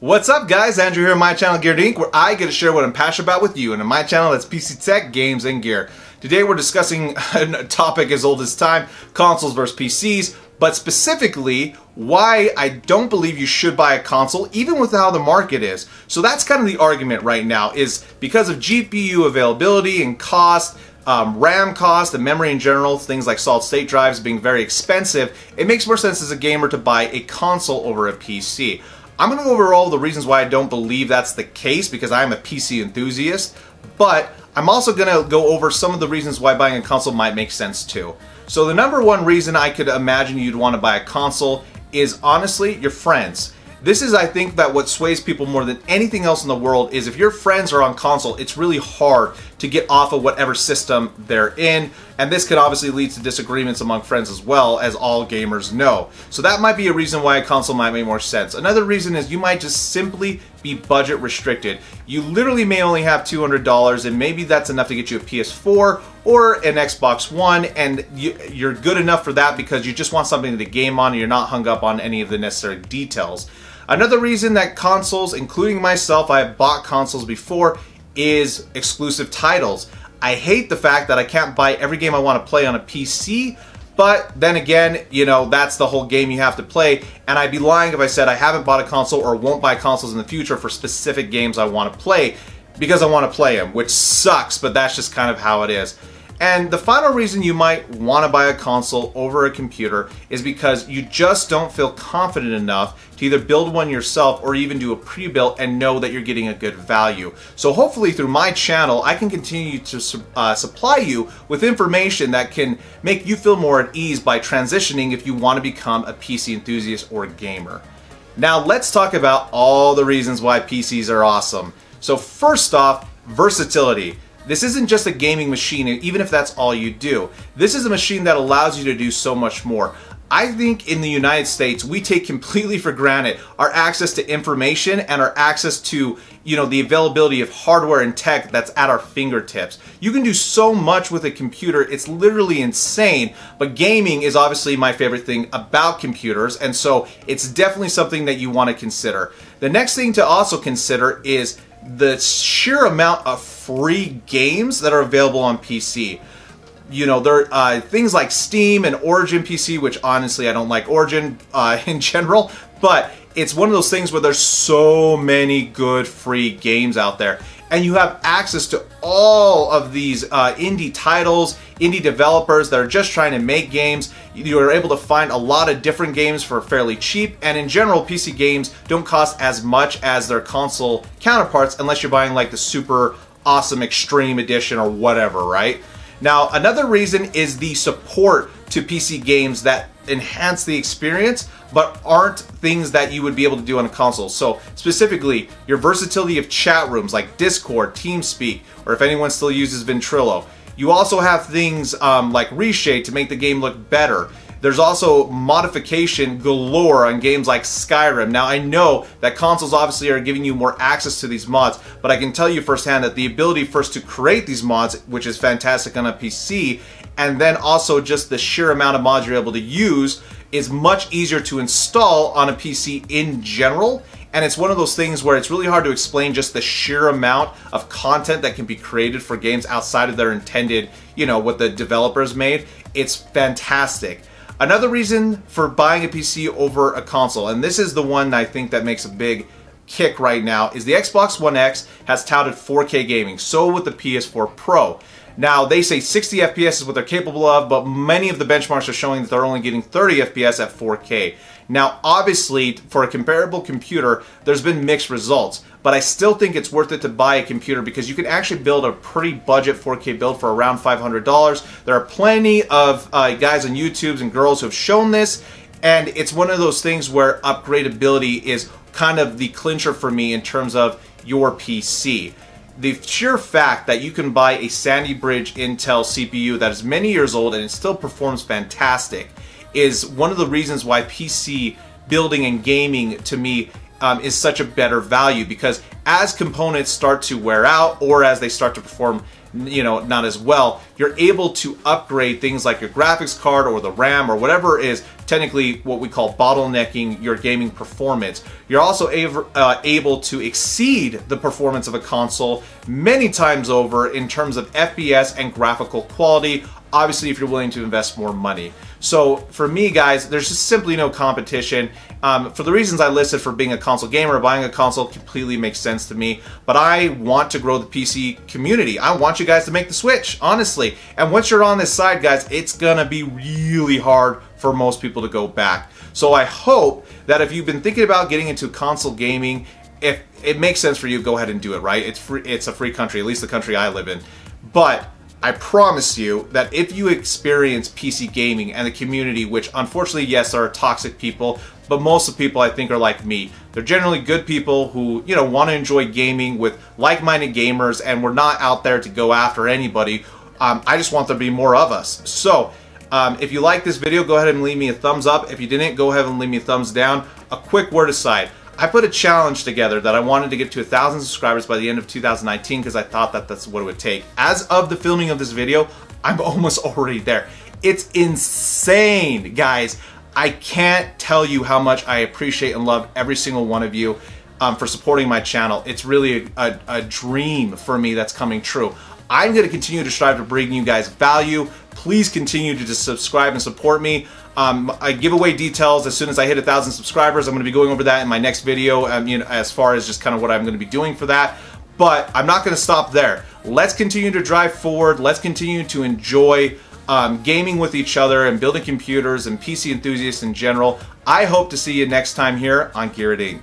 What's up guys, Andrew here on my channel GearedInc, where I get to share what I'm passionate about with you, and in my channel that's PC tech, games, and gear. Today we're discussing a topic as old as time, consoles versus PCs, but specifically why I don't believe you should buy a console even with how the market is. So that's kind of the argument right now, is because of GPU availability and cost, RAM cost, and memory in general, things like solid state drives being very expensive, it makes more sense as a gamer to buy a console over a PC. I'm going to go over all the reasons why I don't believe that's the case because I am a PC enthusiast, but I'm also going to go over some of the reasons why buying a console might make sense too. So the number one reason I could imagine you'd want to buy a console is honestly your friends. This is, I think, that what sways people more than anything else in the world is if your friends are on console, it's really hard to get off of whatever system they're in, and this could obviously lead to disagreements among friends as well, as all gamers know. So that might be a reason why a console might make more sense. Another reason is you might just simply be budget restricted. You literally may only have $200, and maybe that's enough to get you a PS4 or an Xbox One, and you're good enough for that because you just want something to game on and you're not hung up on any of the necessary details. Another reason that consoles, including myself, I have bought consoles before, is exclusive titles. I hate the fact that I can't buy every game I want to play on a PC, but then again, you know, that's the whole game you have to play, and I'd be lying if I said I haven't bought a console or won't buy consoles in the future for specific games I want to play, because I want to play them, which sucks, but that's just kind of how it is. And the final reason you might want to buy a console over a computer is because you just don't feel confident enough to either build one yourself or even do a pre-built and know that you're getting a good value. So hopefully through my channel I can continue to supply you with information that can make you feel more at ease by transitioning if you want to become a PC enthusiast or a gamer. Now let's talk about all the reasons why PCs are awesome. So first off, versatility. This isn't just a gaming machine, even if that's all you do. This is a machine that allows you to do so much more. I think in the United States, we take completely for granted our access to information and our access to, you know, the availability of hardware and tech that's at our fingertips. You can do so much with a computer, it's literally insane, but gaming is obviously my favorite thing about computers, and so it's definitely something that you want to consider. The next thing to also consider is the sheer amount of free games that are available on PC. You know, there are things like Steam and Origin PC, which honestly I don't like Origin in general, but it's one of those things where there's so many good free games out there, and you have access to all of these indie titles, indie developers that are just trying to make games. You are able to find a lot of different games for fairly cheap, and in general PC games don't cost as much as their console counterparts unless you're buying like the super awesome extreme edition or whatever, right? Now another reason is the support to PC games that enhance the experience but aren't things that you would be able to do on a console. So specifically your versatility of chat rooms like Discord, TeamSpeak, or if anyone still uses Ventrilo. You also have things like Reshade to make the game look better. There's also modification galore on games like Skyrim. Now I know that consoles obviously are giving you more access to these mods, but I can tell you firsthand that the ability first to create these mods, which is fantastic on a PC, and then also just the sheer amount of mods you're able to use is much easier to install on a PC in general. And it's one of those things where it's really hard to explain just the sheer amount of content that can be created for games outside of their intended, you know, what the developers made. It's fantastic. Another reason for buying a PC over a console, and this is the one I think that makes a big kick right now, is the Xbox One X has touted 4K gaming, so with the PS4 Pro. Now they say 60 FPS is what they're capable of, but many of the benchmarks are showing that they're only getting 30 FPS at 4K. Now obviously for a comparable computer there's been mixed results, but I still think it's worth it to buy a computer because you can actually build a pretty budget 4K build for around $500. There are plenty of guys on YouTube and girls who have shown this, and it's one of those things where upgradability is kind of the clincher for me in terms of your PC. The sheer fact that you can buy a Sandy Bridge Intel CPU that is many years old and it still performs fantastic is one of the reasons why PC building and gaming to me is such a better value, because as components start to wear out or as they start to perform not as well, you're able to upgrade things like your graphics card or the RAM or whatever is technically what we call bottlenecking your gaming performance. You're also able to exceed the performance of a console many times over in terms of FPS and graphical quality, obviously if you're willing to invest more money. So for me, guys, there's just simply no competition. For the reasons I listed for being a console gamer, buying a console completely makes sense to me, but I want to grow the PC community. I want you guys to make the switch, honestly. And once you're on this side, guys, it's gonna be really hard for most people to go back. So I hope that if you've been thinking about getting into console gaming, if it makes sense for you, go ahead and do it, right? It's free, it's a free country, at least the country I live in. But I promise you that if you experience PC gaming and the community, which unfortunately, yes, are toxic people, but most of the people I think are like me. They're generally good people who, want to enjoy gaming with like-minded gamers, and we're not out there to go after anybody. I just want there to be more of us. So, if you like this video, go ahead and leave me a thumbs up. If you didn't, go ahead and leave me a thumbs down. A quick word aside. I put a challenge together that I wanted to get to 1,000 subscribers by the end of 2019 because I thought that that's what it would take. As of the filming of this video, I'm almost already there. It's insane, guys. I can't tell you how much I appreciate and love every single one of you for supporting my channel. It's really a dream for me that's coming true. I'm going to continue to strive to bring you guys value. Please continue to just subscribe and support me. I give away details as soon as I hit 1,000 subscribers. I'm going to be going over that in my next video, as far as just kind of what I'm going to be doing for that. But I'm not going to stop there. Let's continue to drive forward. Let's continue to enjoy gaming with each other and building computers and PC enthusiasts in general. I hope to see you next time here on GearedInc.